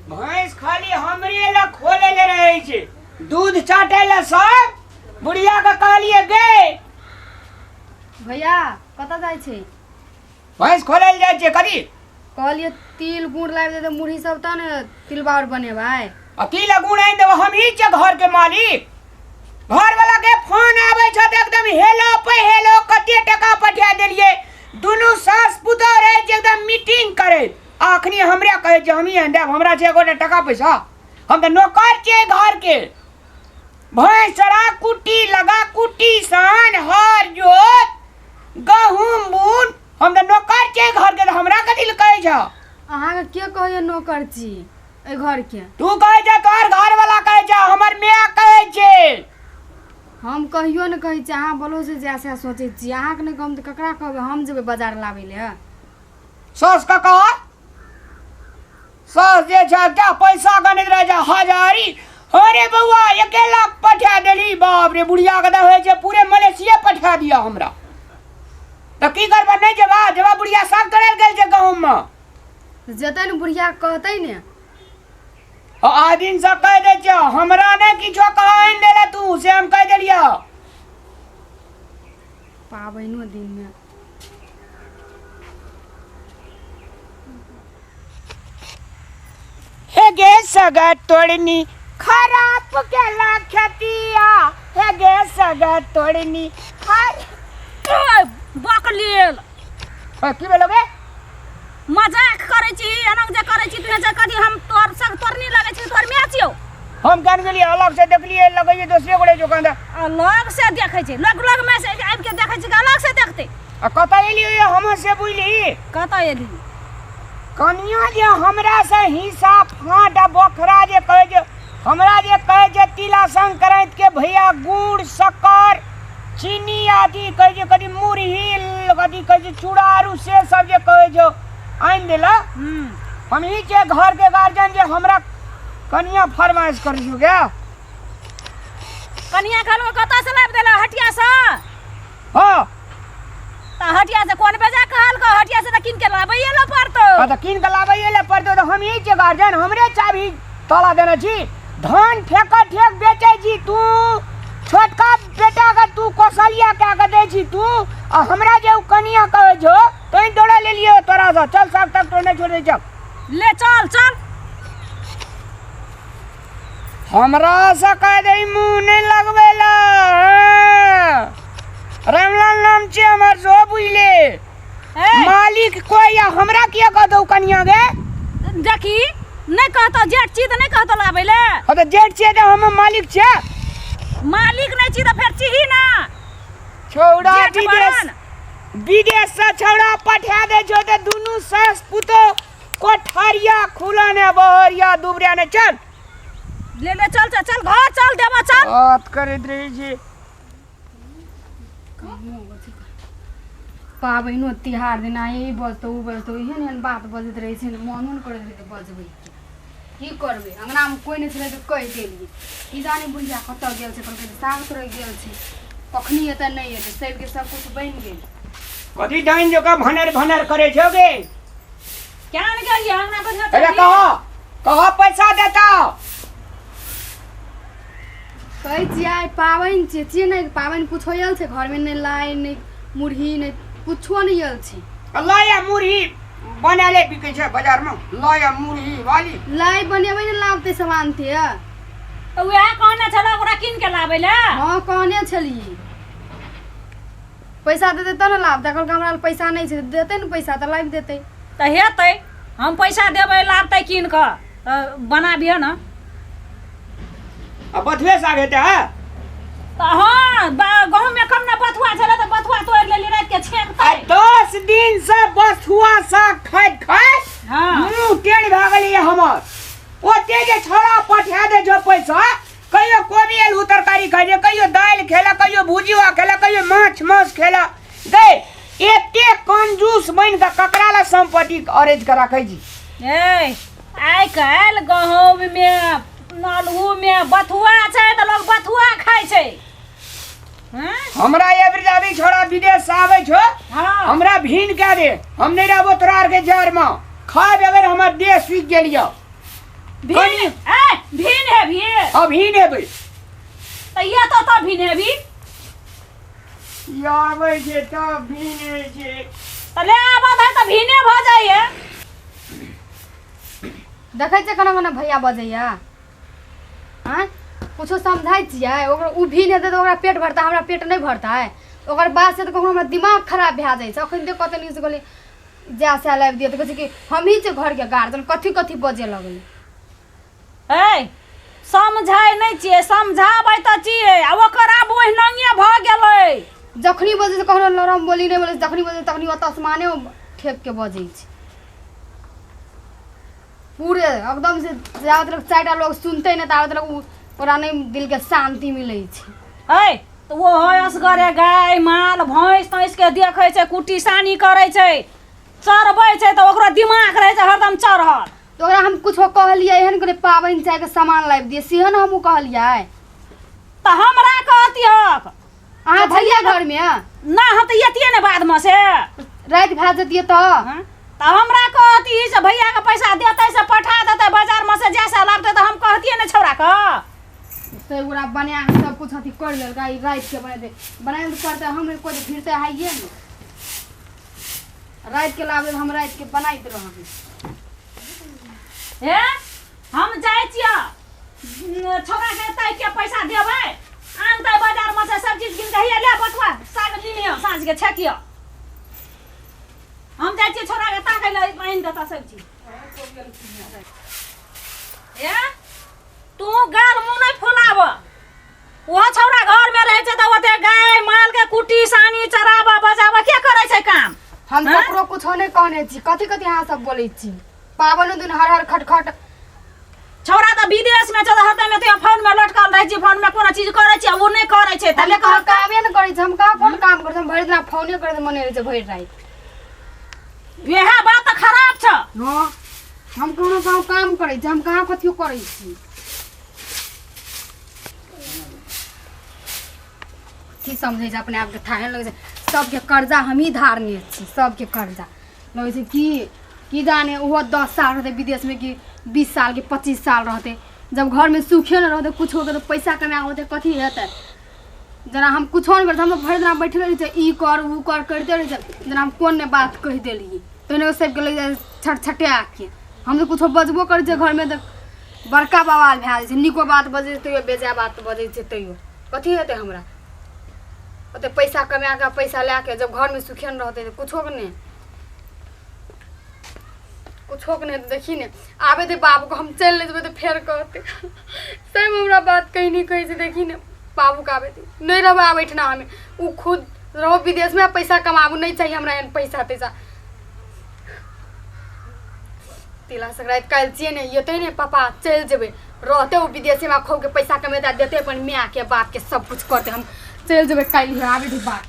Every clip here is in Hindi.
भैंस खाली हमरे ला खोले ले रहे छे, दूध चाटे ला सब बुढ़िया का कहलिए गे भैया कतऽ जाइ छै? भैंस खोले ले जाय छे कदी कहलिए तिल गुड़ लाबि दे, मुरही सब त ने तिलबार बनेबै। अकेला गुण आइन देब, हम ही छे घर के मालिक। घर वाला के फोन आवे छ त एकदम हेलो पे हेलो कते टका पठा देलिए, दुनु सास पुतोह रहे छे एकदम मीटिंग करे। आखनी हमरा कहे छे हम ही देब, हमरा छे एगोटा टका पैसा, हम त नौकर छे घर के। भैंस चरा कुट्टी लगा, कुट्टी सान हर जोत गहूम बून, हम त नौकर छे घर के, हमरा कथि ल कहे छ? अहाँ के के कहैया नौकर छी ए घर के? तू कहे छ, तोहर घर वाला कहे छ, हमर माय कहे छे। हम कहियो ने कहै छी, अहाँ बोलो से जैसे सोचै छी। अहाँ के ने कहम त ककरा कहबै? हम जेबै बाजार लाबै ले। सास का कहा, सास जे छ क्या पैसा गणित रह जा हजारी। अरे बउआ अकेला पठा देली, बाप रे बुढ़िया के होय छे पूरे मलेशिया पठा दिया हमरा। त की करबा? नहीं जेबा, जेबा बुढ़िया साग करे गेल छे गांव में। जतै ने बुढ़िया कहतै ने, आ दिन से कह दे छ, हमरा ने किछो कहन देले तू से हम कह देलियो। पाबैनो दिन में हे गे सगा तोड़नी खराब केला खतिया, हे गे सगा तोड़नी बकलेल की भेलोगे? मजाक करे छी, अनंग जे करे छी तने जे कदी हम तोर संग तोरनी लागे छी, तोर में छियो। हम कान गेलिए अलग से देखलिए, लगइए दूसरे गोड़े दुकान अलग से देखे छी, लग लग में से आबि के देखे छी, अलग से देखते। आ कता एलिए हम से बुझली कतऽ एली? कनिया जे हमरा से हिस्सा फाटा बखरा जे कहे जे, हमरा जे कहे जे तिला संक्रांत के भैया गुड़ शक्कर चीनी आदि कहे जे, कदी मुरही कदी कहे जे चूड़ारू से सब जे कहे जो आइन देला। हम ही के घर के गार्जियन जे हमरा कनिया फरमाइश कर छु क्या? कनिया कहलो कतऽ से लाब देला? हटिया से। हां त हटिया से कोन बेजा कहल को? हटिया से त किन के लाबैये लो पड़तो। हां त किन के लाबैये ले पड़तो, तो हम ही के गार्जियन हमरे चाबी ताला देना छी। धान ठेका ठेक बेचे छी तू, छोटका बेटा का तू कौशलिया क्या कर दे छी तू, आ हमरा जे कनिया कहे जो तो इन दौड़ा ले लियो तोरा सा। चल साग तक तो नहीं छोड़े, चल ले चल चल। हमरा से कह दे मुंह नहीं लगवेला। रामलाल नाम छे हमर, सो बुझले मालिक कोई या हमरा किया कह दो कनिया गे? देखी नहीं कहतो जेठ छी त नहीं कहतो लाबै ले। हां त जेठ छे त हम मालिक छे। मालिक नहीं छी त फेर छी ना छौड़ा जेठ विदेश बरन। विदेश से छौड़ा पठा दे जो त दुनु सास पुतो कोठरिया खुलाने बहरिया दुबरिया ने। चल ले ले चल चल चल घर चल देबा चल। बात करत रही छी। पाबैनो तिहार दिन यही बजतो उ बजतो, एहन एहन बात बजैत रहै छै, मन करैत रहै त बजबै की करबै। अंगना में कोई नहीं छलै त कहि देलिए। ई जानी बुढ़िया कतऽ गेल छै, कहलकै साग तोड़ै गेल छै, कखनी एतऽ नहीं एतै, सब के सब कुछ बनि गेल। कथी डाइन जका भनर भनर करे छो गे? क्या न गेलिए अंगना बजत? अरे कहो पैसा देता। कहै छियै पाबनि छियै नहीं, पाबनि कुछ होयल छै घर में, नहीं लाई नहीं मुरही नहीं कुछो नहीं यल छै। लाया मुरही बनाले बिकै छै बाजार में, लाया मुरही वाली लाई बनेबै ने लाबते सामान थे। तो वह कहने छला ओकरा किन के लाबै ले। हां कहने छलिए पैसा देते त न लाबते, कहलकै हमरा लग पैसा नहीं छै, देते न पैसा त लाबि देते। त हेतै हम पैसा देबै लाबतै किन के त बनाबिए न। अब बथुए साग हेते है त हां गहूं में कम न बथुआ छले त बथुआ तोड़ लेली रात के छेमतै। 10 दिन से बथुआ साग खाइत खाइत हां मुंह टेढ़ भ गेली हमर। ओते जे छोड़ा पठा दे जो पैसा, कहियो कोबी आलू तरकारी खाइ जे, कहियो दाल खेला, कहियो भुजिया खेला, कहियो माछ खेला। गए एते कंजूस बन के ककरा ला संपत्ति अरेंज करा राखै जी। ए आइ काल गहूं में नलहू में बथुआ छै त लोग बथुआ खाइ छै। हमरा ये बिरजावी छोड़ा विदेश से आवे छो, हाँ। हमरा भीन के दे, हम नहीं रहबो तोरा आर के जहर में खाए बगैर हमर देह सीख गेलियो। भीन ए भीन है भी अभी नेबै तो ये तो भीन है भी आबै छै तब भीने छै तो ले आबत है तो भीने भ जाइए देखै छै केना केना भैया बजैया हाँ कुछो समझाइ छियै ओकरा उ भी नहि दे तो ओकरा पेट भरता हमरा पेट नहीं भरता है ओकर बाद से तो कखनो हमरा दिमाग खराब भए जाइ छै अखन देख कते नीक से कहली जा से लाइव दिए तो कहै छै कि हम ही छै घर के गार्जियन कथी कथी बजे लगलै ए समझाइ नहीं छियै समझाबै त छियै आ ओकर आब ओहिनाइए भ गेलै जखनी बजे से कखनो नरम बोली नहीं बोले जखनी बजे तखनी ओत आसमाने ठेक के बजे छै पूरे एकदम से जावत तक चारिटा लोग सुनते नहीं तावत तक ओकरा नहीं दिल के शांति मिलै छै ए तो वो है असगरे गाय माल भैंस तैंस के देखै छै कुटी सानी करै छै चरबै छै त ओकरा दिमाग रहै छै हरदम चढ़ल तो ओकरा हम कुछो कहलियै एहन करे पाबनि चाहे के सामान लाबि दिए सेहन हमहूँ कहलियै त हमरा कहतियक अहाँ भैया घर में ना हम त एतिए ने बाद में से राति भए जतियै तो त हमरा कहती से भैया के पैसा देतै से पठा देतै बाजार में से जैसे लाबतै त हम कहतिए ने छौरा के से ओकरा बना के सब कुछ अथी कर लेलका ई राति के बना दे बनाए तो करते हम कोई फिरते हाइए ने राति के लाबे हम राति के बनाइत रहब हे हम जाय छियै छौरा के तै के पैसा देबै आनतै बाजार में से सब चीज गिन के हिया ले बटवा साग लिनियो साँझ के छकियो हम जाय छियै छौरा के ताकै ले आनि देता सब चीज ए तू गाल मुंह नहीं फुलाब वो छौरा घर में रहे छै त ओते गाय माल के कुटी सानी चराबा बजाबा के करे छै काम हम ककरो कुछो नहीं कहने छी कथी कथी अहाँ सब बोलै छी पावन दिन हर हर खटखट छौरा त विदेश में छ हरदम में तो फोन में लटकल रहै छै फोन में कोनो चीज करे छै वो नहीं करे छै तले कह कामे न करै छै हम कहाँ कोन काम करै हम भरि दिन फोने करे मने रहै छै भरि राति यह बात त खराब छ हां हम कोनो काम करै छी हम कहाँ कथियो करै छी की समझे छै अपने आप के थाहे लगे छै सबके कर्जा हम ही धारने छी सबके कर्जा लगे छै की जाने वो 10 साल रहते विदेश में कि 20 साल के 25 साल रहते जब घर में सूखे न रहते कुछ होते तो पैसा कमा होते कथी हेतै जना हम कुछो नहीं करते हम तो भरि दिन बैठल रहे छै ई कर उ कर करते रहे छै जना हम कोन ने बात कह देलिए तो ने सबके लग जाए छटछटा के हम तो कुछो बजबो करै छै घर में तो बड़का बवाल भए जाइ छै निको बात बजे तैयो बेजा बात बजे छै तैयो कथी हेतै हमरा ओते पैसा कमा के पैसा ला के जब घर में सुखेन रहते तो कुछो के नहीं तो देखी ने आबे दे बाबू को हम चल ले तो फेर कहते सही में हमरा बात कहीं नहीं कही से देखी ने बाबू का आबे दे नहीं रहो बैठना हमें वो खुद रहो विदेश में पैसा कमाबू नहीं चाहिए हमरा पैसा तैसा तिला संक्रांति कल छिए ने ये तो ने पापा चल जेबे रहते वो विदेश में खो के पैसा कमेता देते अपन माँ के बाप के सब कुछ करते हम चल जेबे कल आबे दे बात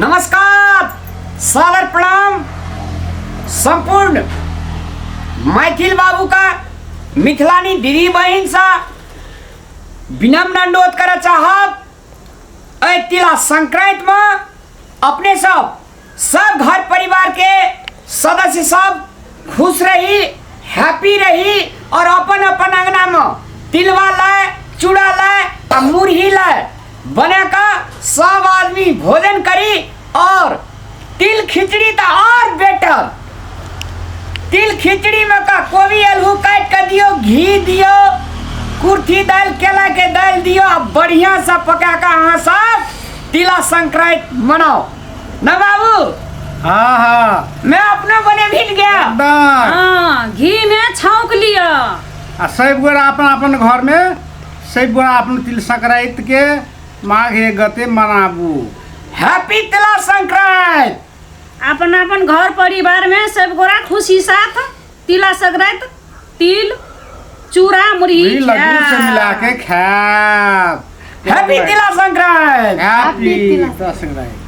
नमस्कार सादर प्रणाम संपूर्ण मैथिल बाबू का मिथिलानी दीदी बहन सा विनम्र अनुरोध कर चाहब अ तिला संक्रांति में अपने सब घर परिवार के सदस्य सब खुश रही हैप्पी रही और अपन अपन अंगना में तिलवा लाए चूड़ा लाए और मुरही लाए बने का सब आदमी भोजन करी और तिल खिचड़ी तो और बेटर तिल खिचड़ी में का कोबी आलू काट के दियो घी दियो कुर्थी दाल केला के दाल दियो बढ़िया सा पका के अहाँ सब तिला संक्रांति मनाओ ना बाबू हाँ हाँ मैं अपने बने भील गया हाँ घी में छौंक लिया आ सब गोरा अपन अपन घर में सब गोरा अपन तिल संक्रांति के माघे गते मनाबू हैप्पी तिला संक्रांति अपन अपन घर परिवार में सब गोरा खुशी साथ तिला संक्रांति तिल चूड़ा मुरही लड्डू से मिला के खा हैप्पी तिला संक्रांति हैप्पी तिला संक्रांति